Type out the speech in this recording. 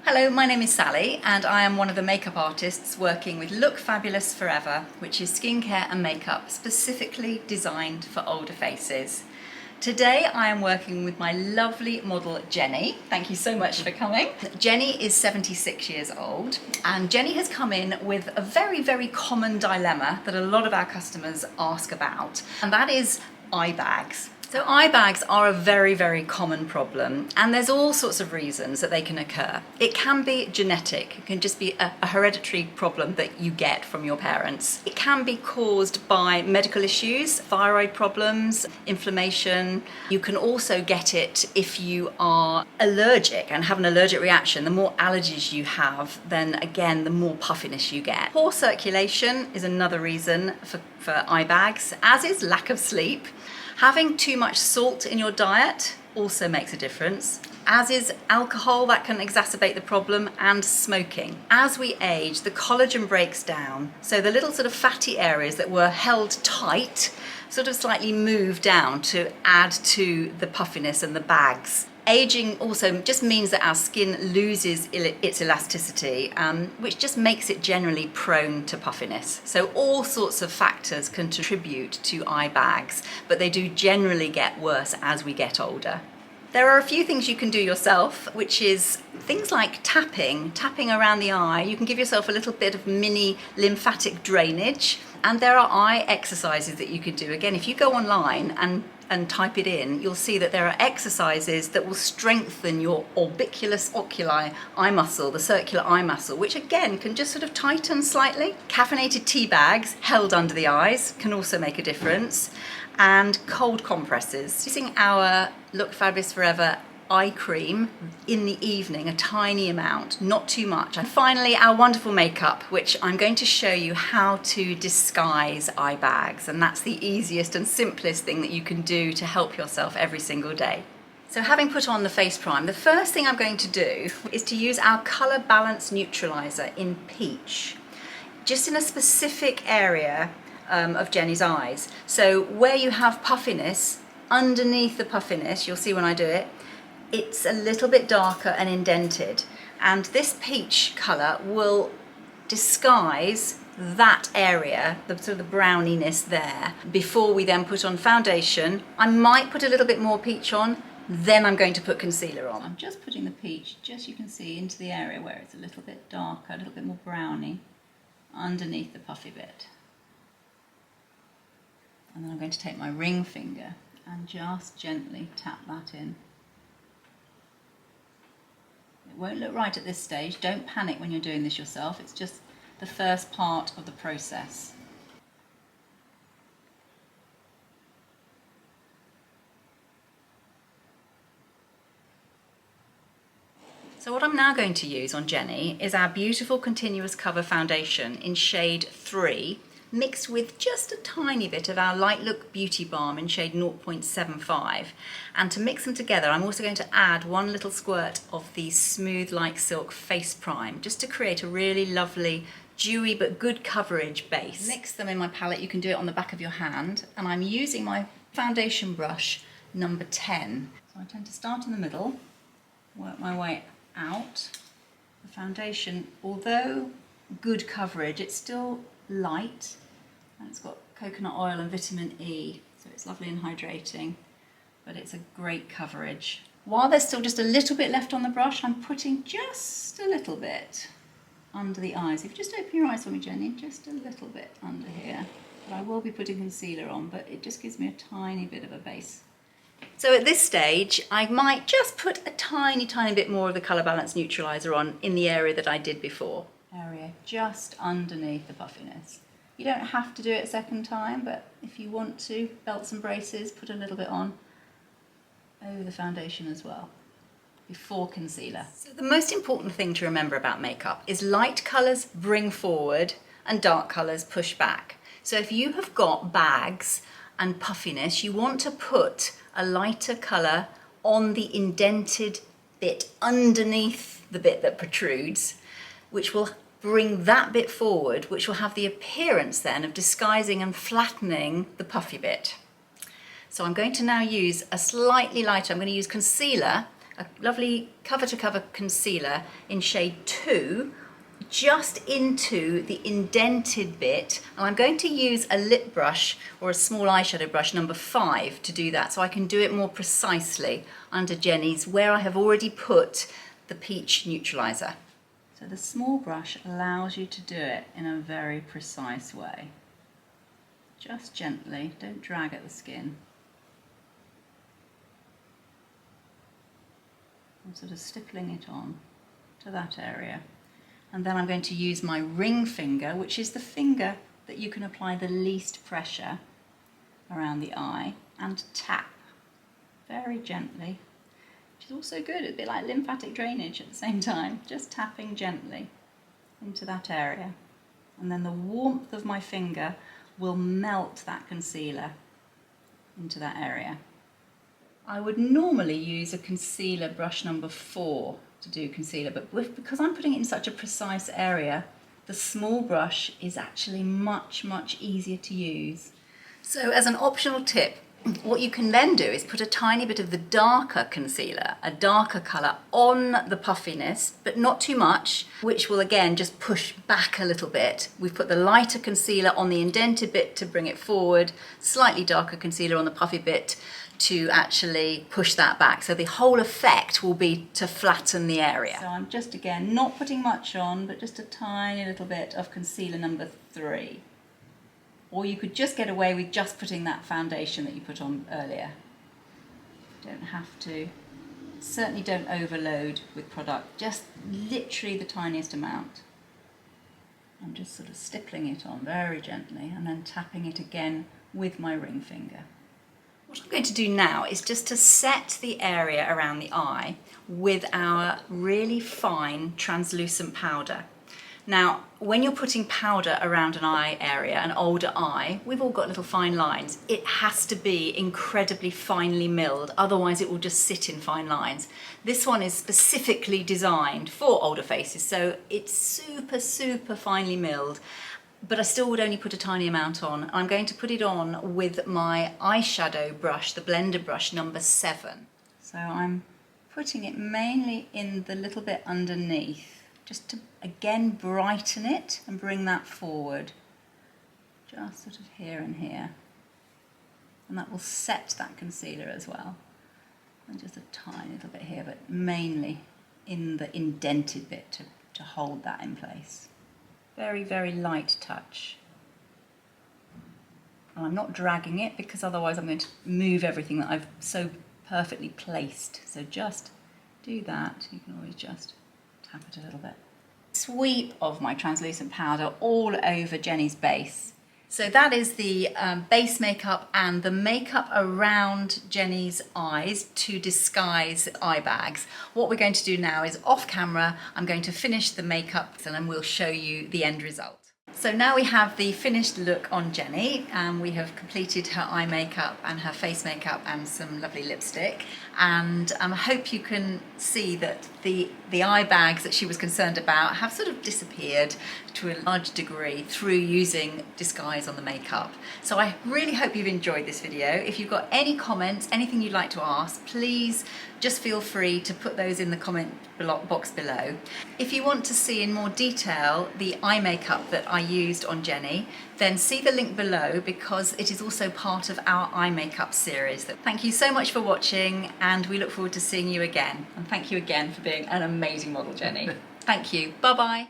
Hello, my name is Sally and I am one of the makeup artists working with Look Fabulous Forever, which is skincare and makeup specifically designed for older faces. Today I am working with my lovely model Jeni. Thank you so much for coming. Jeni is 76 years old and Jeni has come in with a very common dilemma that a lot of our customers ask about, and that is eye bags. So eye bags are a very common problem, and there's all sorts of reasons that they can occur. It can be genetic, it can just be a hereditary problem that you get from your parents. It can be caused by medical issues, thyroid problems, inflammation. You can also get it if you are allergic and have an allergic reaction. The more allergies you have, then again, the more puffiness you get. Poor circulation is another reason for eye bags, as is lack of sleep. Having too much salt in your diet also makes a difference, as is alcohol, that can exacerbate the problem, and smoking. As we age, the collagen breaks down, so the little sort of fatty areas that were held tight sort of slightly move down to add to the puffiness and the bags. Aging also just means that our skin loses its elasticity, which just makes it generally prone to puffiness. So all sorts of factors can contribute to eye bags, but they do generally get worse as we get older. There are a few things you can do yourself, which is things like tapping around the eye. You can give yourself a little bit of mini lymphatic drainage, and there are eye exercises that you can do. Again, if you go online and type it in, you'll see that there are exercises that will strengthen your orbiculus oculi eye muscle, the circular eye muscle, which again can just sort of tighten slightly. Caffeinated tea bags held under the eyes can also make a difference, and cold compresses. Using our Look Fabulous Forever eye cream in the evening, a tiny amount, not too much. And finally, our wonderful makeup, which I'm going to show you how to disguise eye bags, and that's the easiest and simplest thing that you can do to help yourself every single day. So having put on the face prime, the first thing I'm going to do is to use our Colour Balance Neutralizer in Peach, just in a specific area of Jeni's eyes. So where you have puffiness, underneath the puffiness, you'll see when I do it, it's a little bit darker and indented, and this peach colour will disguise that area, the sort of the browniness there, before we then put on foundation. I might put a little bit more peach on, then I'm going to put concealer on. I'm just putting the peach, just you can see, into the area where it's a little bit darker, a little bit more browny, underneath the puffy bit. And then I'm going to take my ring finger and just gently tap that in. It won't look right at this stage. Don't panic when you're doing this yourself. It's just the first part of the process. So what I'm now going to use on Jeni is our beautiful Continuous Cover Foundation in shade 3, mixed with just a tiny bit of our Light Look Beauty Balm in shade 0.75. And to mix them together, I'm also going to add one little squirt of the Smooth Like Silk Face Prime, just to create a really lovely, dewy but good coverage base. Mix them in my palette. You can do it on the back of your hand. And I'm using my foundation brush number 10. So I tend to start in the middle, work my way out. The foundation, although good coverage, it's still light, and it's got coconut oil and vitamin E, so it's lovely and hydrating, but it's a great coverage. While there's still just a little bit left on the brush, I'm putting just a little bit under the eyes. If you just open your eyes for me, Jeni, just a little bit under here. But I will be putting concealer on, but it just gives me a tiny bit of a base. So at this stage, I might just put a tiny bit more of the Colour Balance Neutralizer on in the area that I did before. Area just underneath the puffiness. You don't have to do it a second time, but if you want to, belts and braces, put a little bit on over the foundation as well, before concealer. So the most important thing to remember about makeup is light colours bring forward and dark colours push back. So if you have got bags and puffiness, you want to put a lighter colour on the indented bit underneath the bit that protrudes, which will bring that bit forward, which will have the appearance then of disguising and flattening the puffy bit. So I'm going to now use a slightly lighter, I'm going to use concealer a lovely cover-to-cover concealer in shade 2 just into the indented bit, and I'm going to use a lip brush or a small eyeshadow brush number 5 to do that, so I can do it more precisely under Jeni's where I have already put the peach neutralizer. So the small brush allows you to do it in a very precise way. Just gently, don't drag at the skin. I'm sort of stippling it on to that area. And then I'm going to use my ring finger, which is the finger that you can apply the least pressure around the eye, and tap very gently, which is also good. It's a bit like lymphatic drainage at the same time, just tapping gently into that area. And then the warmth of my finger will melt that concealer into that area. I would normally use a concealer brush number 4 to do concealer, but because I'm putting it in such a precise area, the small brush is actually much easier to use. So as an optional tip, what you can then do is put a tiny bit of the darker concealer, a darker colour, on the puffiness, but not too much, which will again just push back a little bit. We've put the lighter concealer on the indented bit to bring it forward, slightly darker concealer on the puffy bit to actually push that back. So the whole effect will be to flatten the area. So I'm just again not putting much on, but just a tiny little bit of concealer number 3. Or you could just get away with just putting that foundation that you put on earlier. You don't have to. Certainly don't overload with product, just literally the tiniest amount. I'm just sort of stippling it on very gently and then tapping it again with my ring finger. What I'm going to do now is just to set the area around the eye with our really fine translucent powder. Now, when you're putting powder around an eye area, an older eye, we've all got little fine lines. It has to be incredibly finely milled, otherwise it will just sit in fine lines. This one is specifically designed for older faces, so it's super finely milled, but I still would only put a tiny amount on. I'm going to put it on with my eyeshadow brush, the blender brush number 7. So I'm putting it mainly in the little bit underneath, just to again brighten it and bring that forward, just sort of here and here, and that will set that concealer as well. And just a tiny little bit here, but mainly in the indented bit to hold that in place. Very light touch. And I'm not dragging it because otherwise I'm going to move everything that I've so perfectly placed. So just do that. You can always just tap it a little bit. Sweep of my translucent powder all over Jeni's base. So that is the base makeup and the makeup around Jeni's eyes to disguise eye bags. What we're going to do now is off camera, I'm going to finish the makeup and then we'll show you the end result. So now we have the finished look on Jeni, and we have completed her eye makeup and her face makeup and some lovely lipstick. And I hope you can see that the eye bags that she was concerned about have sort of disappeared to a large degree through using disguise on the makeup. So I really hope you've enjoyed this video. If you've got any comments, anything you'd like to ask, please just feel free to put those in the comment box below. If you want to see in more detail the eye makeup that I used on Jeni, then see the link below because it is also part of our eye makeup series. Thank you so much for watching, and we look forward to seeing you again. And thank you again for being an amazing model, Jeni. Thank you. Bye-bye.